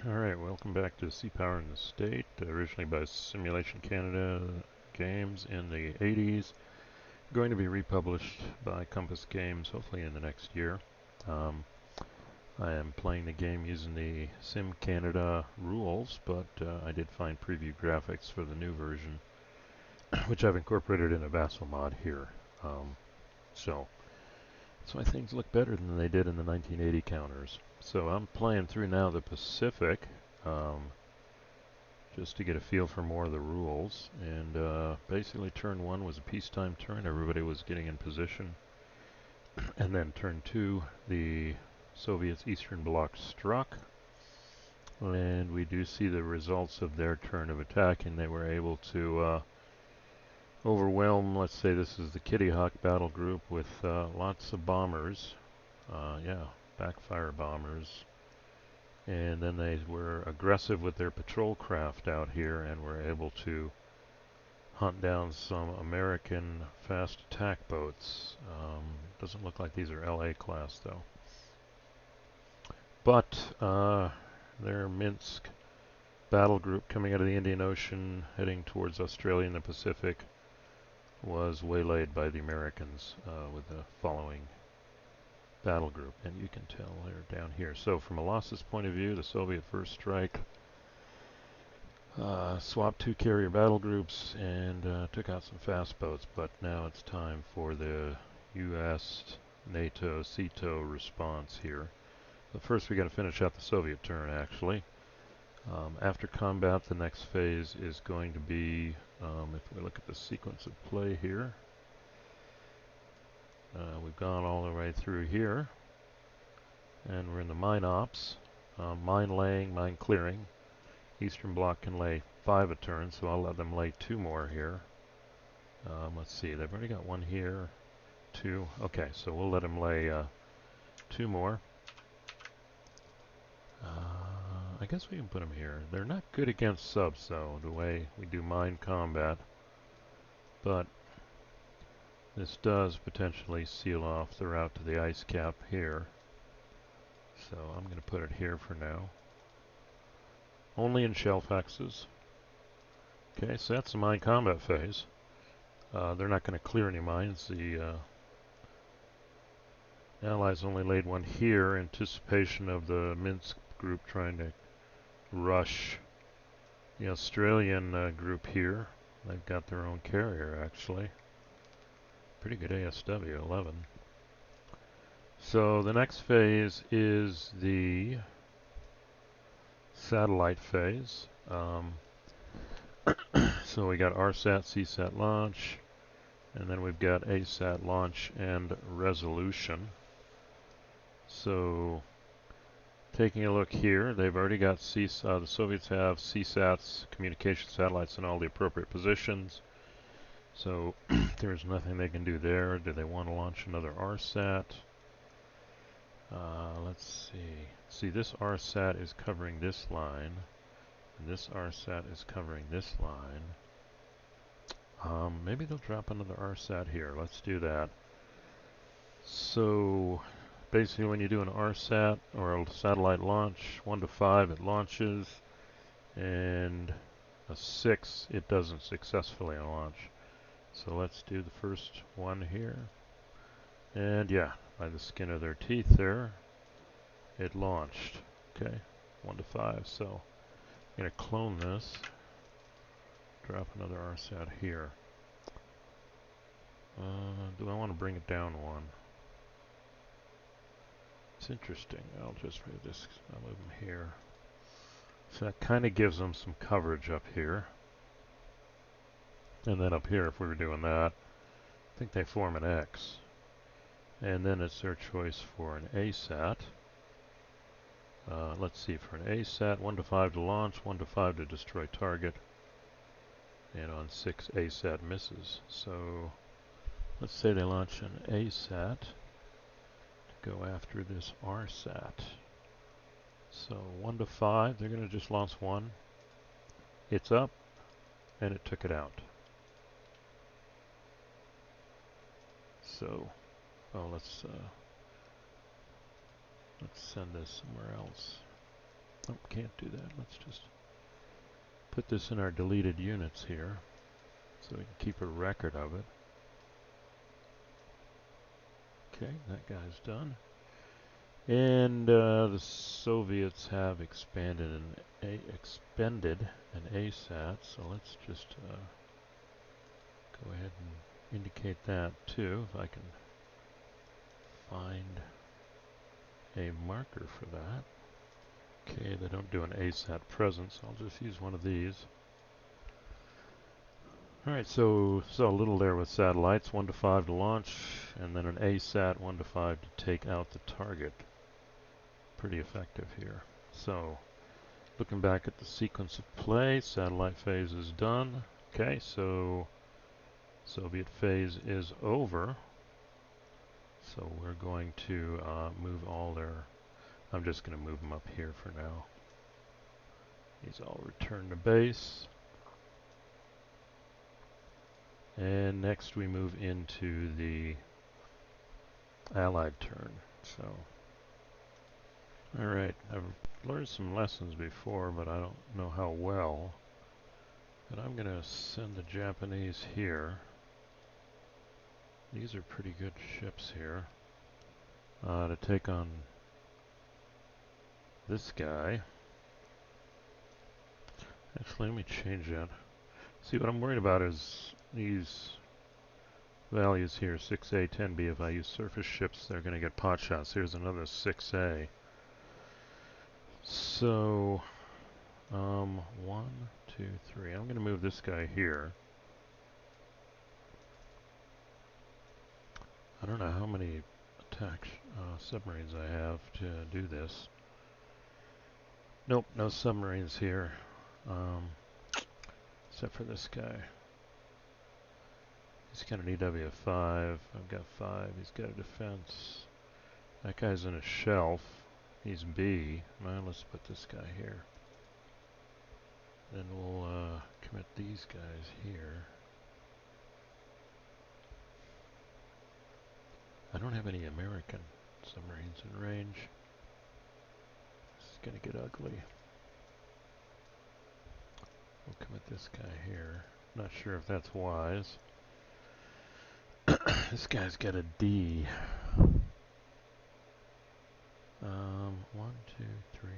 Alright, welcome back to Seapower in the State, originally by Simulation Canada Games in the 80s. Going to be republished by Compass Games hopefully in the next year. I am playing the game using the Sim Canada rules, but I did find preview graphics for the new version, which I've incorporated in a Vassal mod here. So that's why things look better than they did in the 1980 counters. So I'm playing through now the Pacific, just to get a feel for more of the rules. And basically turn 1 was a peacetime turn. Everybody was getting in position. And then turn 2, the Soviets Eastern Bloc struck. And we do see the results of their turn of attack, and they were able to overwhelm, let's say this is the Kitty Hawk battle group with lots of bombers. Backfire bombers. And then they were aggressive with their patrol craft out here and were able to hunt down some American fast attack boats. Doesn't look like these are LA class though. But their Minsk battle group coming out of the Indian Ocean heading towards Australia and the Pacific was waylaid by the Americans with the following battle group, and you can tell they're down here. So from a losses point of view, the Soviet first strike swapped 2 carrier battle groups and took out some fast boats, but now it's time for the US NATO CETO response here. But first we got to finish out the Soviet turn actually. After combat, the next phase is going to be, if we look at the sequence of play here, we've gone all the way through here, and we're in the mine ops, mine laying, mine clearing. Eastern Bloc can lay 5 a turn, so I'll let them lay 2 more here. Let's see, they've already got 1 here, 2. Okay, so we'll let them lay 2 more. I guess we can put them here. They're not good against subs, though, the way we do mine combat. But this does potentially seal off the route to the ice cap here. So I'm going to put it here for now. Only in shell faxes. Okay, so that's the mine combat phase. They're not going to clear any mines. The Allies only laid 1 here in anticipation of the Minsk group trying to rush the Australian group here. They've got their own carrier actually. Pretty good ASW, 11. So the next phase is the satellite phase. So we got RSAT, CSAT launch, and then we've got ASAT launch and resolution. So taking a look here, they've already got the Soviets have CSATs, communication satellites in all the appropriate positions. So there's nothing they can do there. Do they want to launch another RSAT? Let's see. See, this RSAT is covering this line, and this RSAT is covering this line. Maybe they'll drop another RSAT here. Let's do that. So basically when you do an RSAT or a satellite launch, 1 to 5 it launches, and a 6 it doesn't successfully launch. So let's do the first one here. And yeah, by the skin of their teeth there, it launched. Okay, 1 to 5. So I'm going to clone this, drop another RSAT here. Do I want to bring it down 1? It's interesting. I'll just move this. I'll move them here. So that kind of gives them some coverage up here. And then up here, if we were doing that, I think they form an X. And then it's their choice for an ASAT. Let's see, for an ASAT, 1 to 5 to launch, 1 to 5 to destroy target. And on 6, ASAT misses. So let's say they launch an ASAT to go after this RSAT. So 1 to 5, they're going to just launch 1. It's up, and it took it out. So, let's send this somewhere else. Oh, can't do that. Let's just put this in our deleted units here so we can keep a record of it. Okay, that guy's done. And the Soviets have expended an ASAT, so let's just go ahead and indicate that too, if I can find a marker for that. Okay, they don't do an ASAT present, so I'll just use one of these. Alright, so saw a little there with satellites, 1 to 5 to launch, and then an ASAT 1 to 5 to take out the target. Pretty effective here. So, looking back at the sequence of play, satellite phase is done. Okay, so Soviet phase is over. So we're going to move all their... I'm just going to move them up here for now. These all return to base. And next we move into the Allied turn. So, alright, I've learned some lessons before, but I don't know how well. But I'm going to send the Japanese here. These are pretty good ships here. To take on this guy. Actually, let me change that. See, what I'm worried about is these values here, 6A, 10B. If I use surface ships, they're going to get pot shots. Here's another 6A. So, 1, 2, 3. I'm going to move this guy here. I don't know how many attack submarines I have to do this. Nope, no submarines here. Except for this guy. He's got an EW5. I've got 5. He's got a defense. That guy's in a shelf. He's B. Well, let's put this guy here. Then we'll commit these guys here. I don't have any American submarines in range. This is going to get ugly. We'll commit this guy here. Not sure if that's wise. This guy's got a D. 1, 2, 3,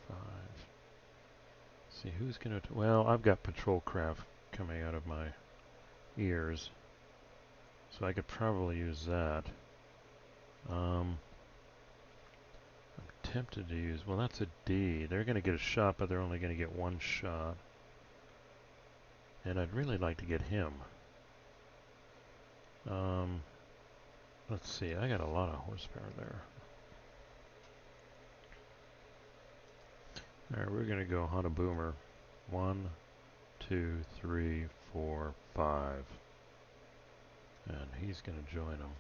4, 5. See who's going to... Well, I've got patrol craft coming out of my ears. So I could probably use that. I'm tempted to use... Well, that's a D. They're going to get a shot, but they're only going to get one shot. And I'd really like to get him. Let's see. I got a lot of horsepower there. Alright, we're going to go hunt a boomer. 1, 2, 3, 4, 5. And he's going to join them.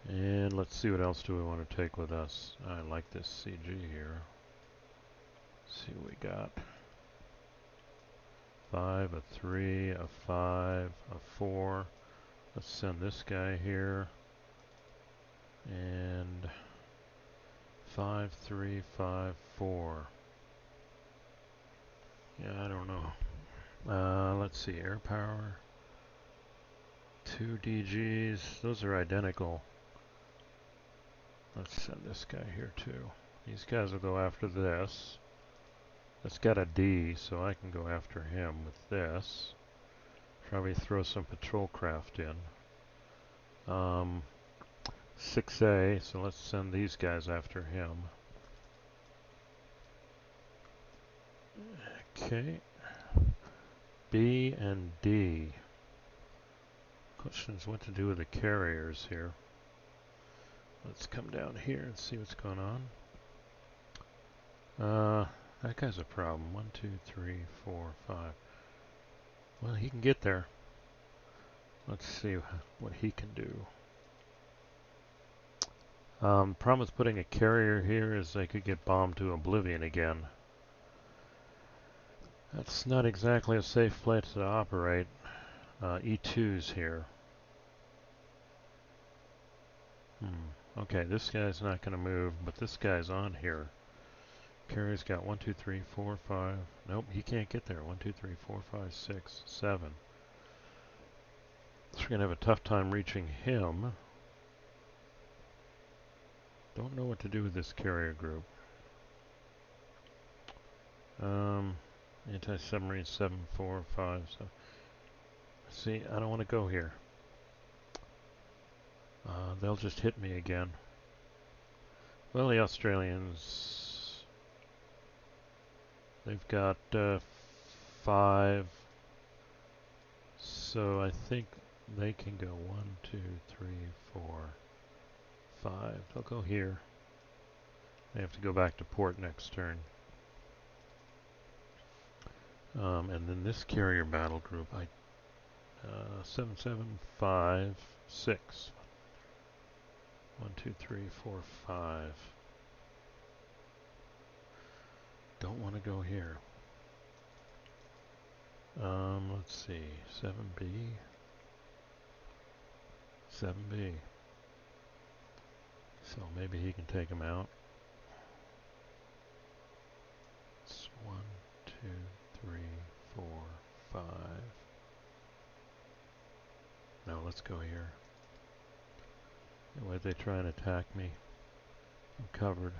And let's see what else do we want to take with us. I like this CG here. Let's see what we got. 5, a 3, a 5, a 4. Let's send this guy here. And 5, 3, 5, 4. Yeah, I don't know. Let's see, air power. 2 DGs. Those are identical. Let's send this guy here too. These guys will go after this. It's got a D, so I can go after him with this. Probably throw some patrol craft in. 6A, so let's send these guys after him. Okay. B and D. Question is what to do with the carriers here. Let's come down here and see what's going on. That guy's a problem. 1, 2, 3, 4, 5. Well, he can get there. Let's see what he can do. The problem with putting a carrier here is they could get bombed to oblivion again. That's not exactly a safe place to operate. E2's here. Okay, this guy's not going to move, but this guy's on here. carrier's got 1, 2, 3, 4, 5. Nope, he can't get there. 1, 2, 3, 4, 5, 6, 7. So we're going to have a tough time reaching him. Don't know what to do with this carrier group. Anti-submarine 7, 4, 5. So see, I don't want to go here. They'll just hit me again. Well, the Australians, they've got 5. So I think they can go 1, 2, 3, 4, 5. They'll go here. They have to go back to port next turn. And then this carrier battle group, 7, 7, 5, 6. 1, 2, 3, 4, 5. Don't want to go here. Let's see. 7B. 7B. So maybe he can take him out. It's 1, 2, 3, 4, 5. No, let's go here. Why'd they try and attack me? I'm covered.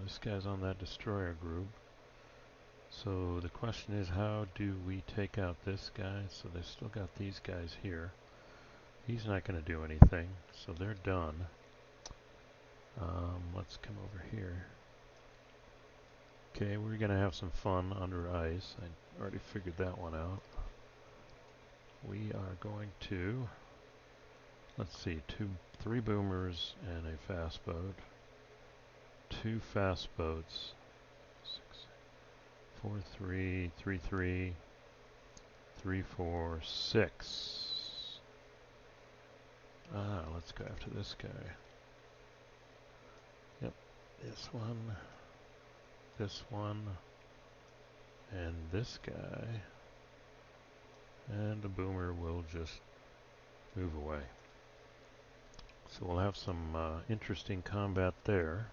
This guy's on that destroyer group. So the question is, how do we take out this guy? So they've still got these guys here. He's not going to do anything, so they're done. Let's come over here. Okay, we're going to have some fun under ice. I already figured that one out. We are going to, let's see, 3 boomers and a fast boat. 2 fast boats. 6, 4, 3, 3, 3, 3, 4, 6. Let's go after this guy. Yep, this one, and this guy. And the boomer will just move away. So we'll have some interesting combat there.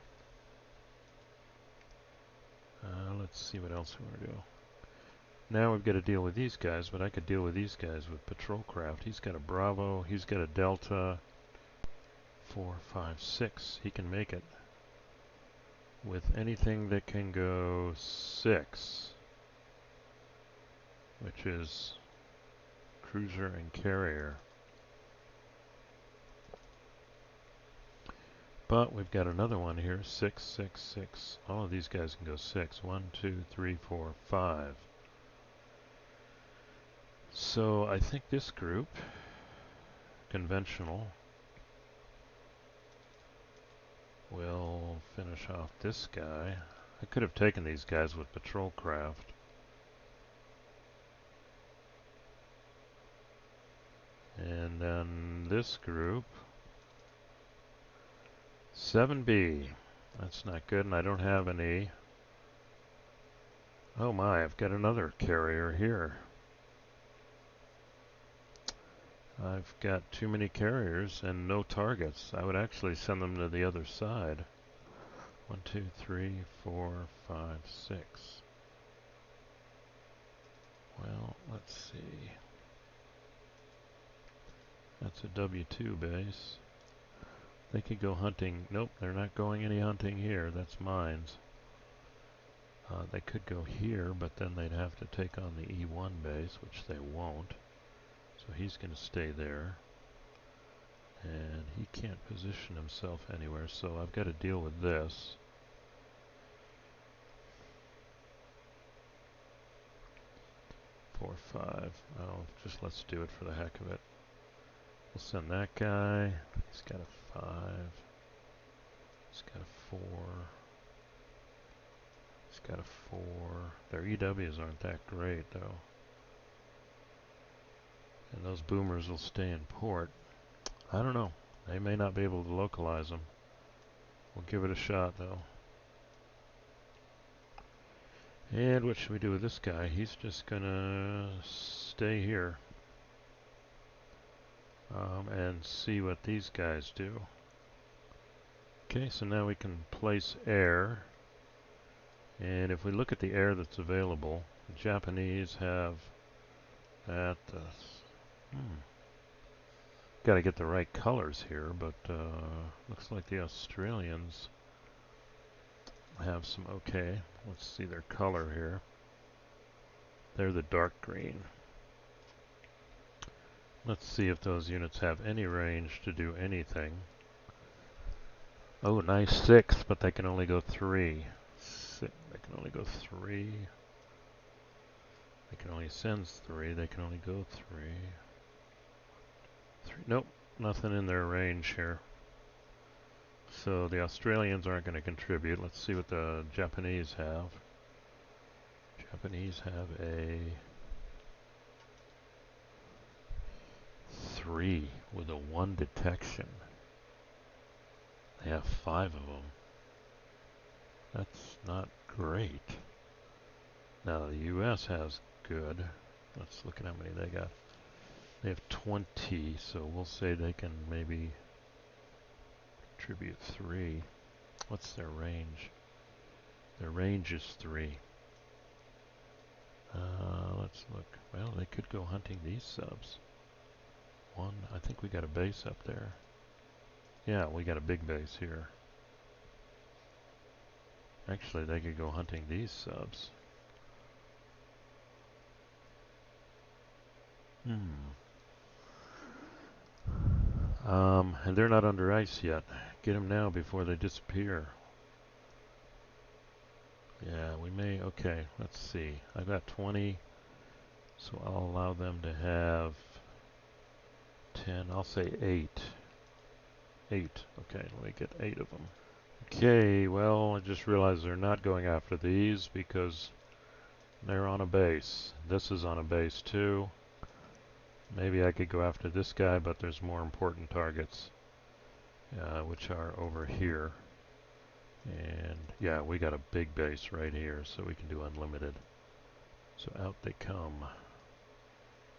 Let's see what else we want to do. Now we've got to deal with these guys, but I could deal with these guys with patrol craft. He's got a Bravo, he's got a Delta. 4, 5, 6. He can make it with anything that can go 6, which is cruiser and carrier. But we've got another one here, 6, 6, 6. All of these guys can go 6. 1, 2, 3, 4, 5. So I think this group, conventional, will finish off this guy. I could have taken these guys with patrol craft. And then this group, 7B. That's not good, and I don't have any. Oh my, I've got another carrier here. I've got too many carriers and no targets. I would actually send them to the other side. 1, 2, 3, 4, 5, 6. Well, let's see. That's a W2 base. They could go hunting. Nope, they're not going any hunting here. That's mines. They could go here, but then they'd have to take on the E1 base, which they won't. So he's going to stay there. And he can't position himself anywhere, so I've got to deal with this. Four, 5. Oh, just let's do it for the heck of it. We'll send that guy. He's got a 5. He's got a 4. He's got a 4. Their EWs aren't that great, though. And those boomers will stay in port. I don't know. They may not be able to localize them. We'll give it a shot, though. And what should we do with this guy? He's just gonna stay here. And see what these guys do. Okay, so now we can place air. And if we look at the air that's available, the Japanese have at got to get the right colors here, but looks like the Australians have some okay. Let's see their color here. They're the dark green. Let's see if those units have any range to do anything. Oh, nice 6, but they can only go 3. They can only go 3. They can only send 3. They can only go 3. Nope, nothing in their range here. So the Australians aren't going to contribute. Let's see what the Japanese have. Japanese have a 3 with a 1 detection. They have 5 of them. That's not great. Now the US has good. Let's look at how many they got. They have 20, so we'll say they can maybe contribute 3. What's their range? Their range is 3. Let's look. Well, they could go hunting these subs. 1, I think we got a base up there. Yeah, we got a big base here. Actually, they could go hunting these subs. And they're not under ice yet. Get them now before they disappear. Yeah, we may. Okay, let's see. I've got 20, so I'll allow them to have 10. I'll say 8. 8. Okay, let me get 8 of them. Okay, well, I just realized they're not going after these because they're on a base. This is on a base too. Maybe I could go after this guy, but there's more important targets, which are over here. And yeah, we got a big base right here, so we can do unlimited. So out they come.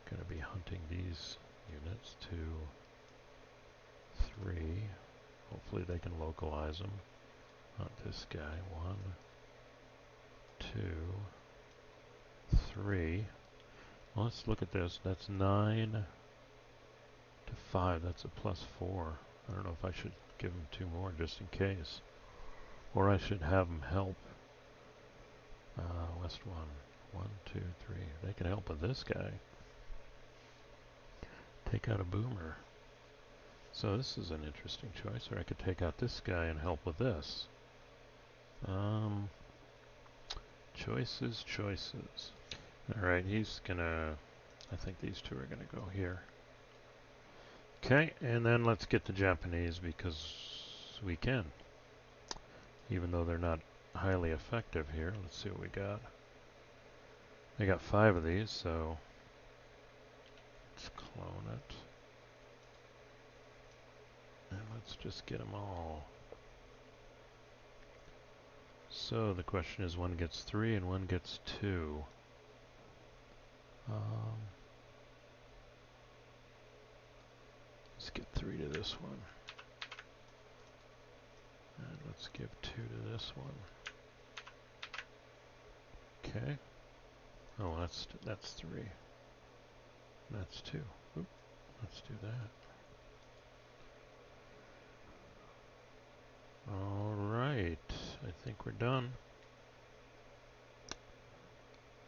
Gonna be hunting these units. 2, 3. Hopefully they can localize them. Hunt this guy. 1, 2, 3. Well, let's look at this. That's 9 to 5. That's a +4. I don't know if I should give them 2 more just in case. Or I should have them help. West 1. 1, 2, 3. They can help with this guy. Take out a boomer. So this is an interesting choice. Or I could take out this guy and help with this. Choices, choices. Alright, he's gonna... I think these 2 are gonna go here. Okay, and then let's get the Japanese because we can. Even though they're not highly effective here. Let's see what we got. They got 5 of these, so let's clone it. And let's just get them all. So the question is, one gets 3 and one gets 2. Let's get 3 to this one. And let's give 2 to this one. Okay. Oh, that's 3. That's 2. Oop, let's do that. Alright, I think we're done.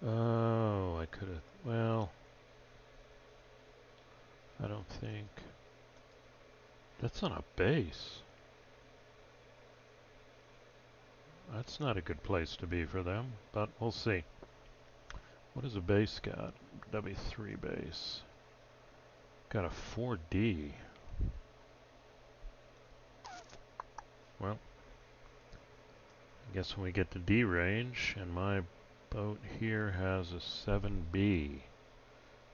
Oh, I could have, well, I don't think, that's on a base. That's not a good place to be for them, but we'll see. What has a base got? W3 base. Got a 4D. Well, I guess when we get to D range, and my boat here has a 7B.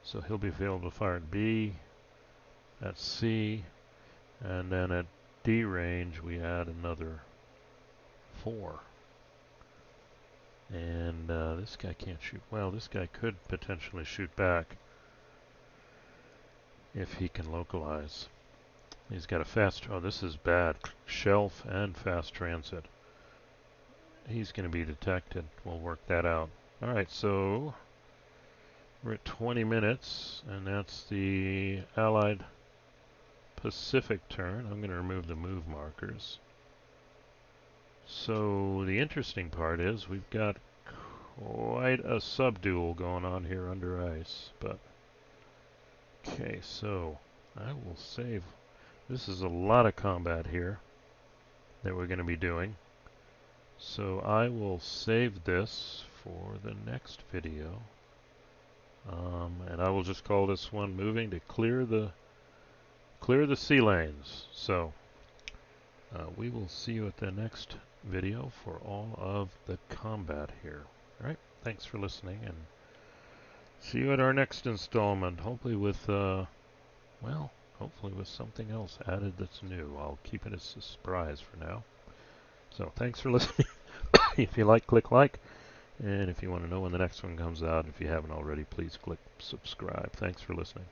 So he'll be able to fire at B, at C, and then at D range we add another 4. And this guy can't shoot. Well, this guy could potentially shoot back if he can localize. He's got a fast... Oh, this is bad. Shelf and fast transit. he's going to be detected. We'll work that out. Alright, so we're at 20 minutes, and that's the Allied Pacific turn. I'm going to remove the move markers. So the interesting part is we've got quite a subduel going on here under ice. But okay, so I will save. This is a lot of combat here that we're going to be doing. So I will save this for the next video. And I will just call this one moving to clear the sea lanes. So we will see you at the next video for all of the combat here. Alright, thanks for listening, and see you at our next installment, hopefully with, well, hopefully with something else added that's new. I'll keep it as a surprise for now. So thanks for listening. If you like, click like. And if you want to know when the next one comes out, if you haven't already, please click subscribe. Thanks for listening.